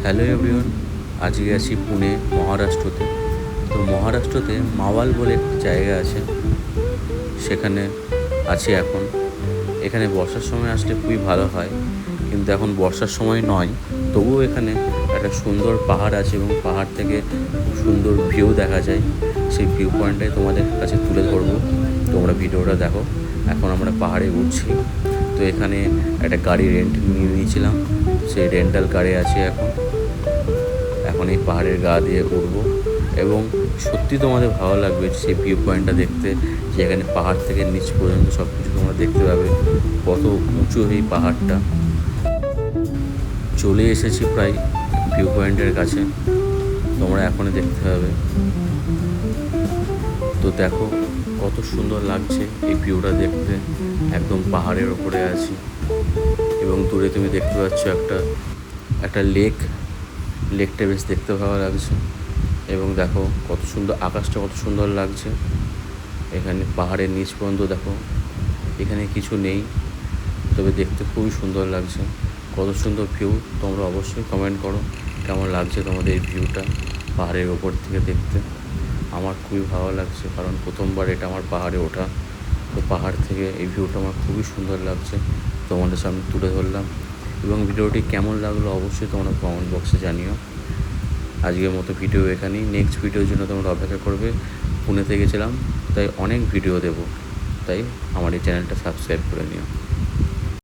Hello everyone, আজকে আছি পুনে মহারাষ্ট্রতে। তো মহারাষ্ট্রতে মাওয়াল বলে একটি জায়গা আছে, সেখানে আছি এখন। এখানে বর্ষার সময় আসলে খুবই ভালো হয়, কিন্তু এখন বর্ষার সময় নয়। তবুও এখানে একটা সুন্দর পাহাড় আছে এবং পাহাড় থেকে খুব সুন্দর ভিউ দেখা যায়। সেই ভিউ পয়েন্টটাই তোমাদের কাছে তুলে ধরবো, তোমরা ভিডিওটা দেখো। এখন আমরা পাহাড়ে উঠছি। তো এখানে একটা গাড়ি রেন্ট নিয়ে নিয়েছিলাম, সেই রেন্টাল গাড়ি আছে এখন। এখন এই পাহাড়ের গা দিয়ে উঠবো এবং সত্যি তোমাদের ভালো লাগবে সেই ভিউ পয়েন্টটা দেখতে, যেখানে পাহাড় থেকে নিচ পর্যন্ত সব কিছু তোমরা দেখতে পাবে। কত উঁচু এই পাহাড়টা। চলে এসেছি প্রায় ভিউ পয়েন্টের কাছে, তোমরা এখনই দেখতে পাবে। তো দেখো কত সুন্দর লাগছে এই ভিউটা দেখতে। একদম পাহাড়ের ওপরে আছি এবং দূরে তুমি দেখতে পাচ্ছ একটা একটা লেকটা বেশ দেখতে ভালো লাগছে। এবং দেখো কত সুন্দর আকাশটা, কত সুন্দর লাগছে। এখানে পাহাড়ের নিচ পর্যন্ত দেখো, এখানে কিছু নেই, তবে দেখতে খুবই সুন্দর লাগছে। কত সুন্দর ভিউ, তোমরা অবশ্যই কমেন্ট করো কেমন লাগছে তোমাদের এই ভিউটা পাহাড়ের ওপর থেকে দেখতে। আমার খুবই ভালো লাগছে, কারণ প্রথমবার এটা আমার পাহাড়ে ওঠা। তো পাহাড় থেকে এই ভিউটা আমার খুবই সুন্দর লাগছে, তোমাদের সামনে তুলে ধরলাম। এবং ভিডিওটি কেমন লাগলো অবশ্যই তোমরা কমেন্ট বক্সে জানিও। আজকের মতো ভিডিও এখানেই, নেক্সট ভিডিওর জন্য তোমরা অপেক্ষা করবে। পুনেতে গেছিলাম, তাই অনেক ভিডিও দেবো, তাই আমার এই চ্যানেলটা সাবস্ক্রাইব করে নিও।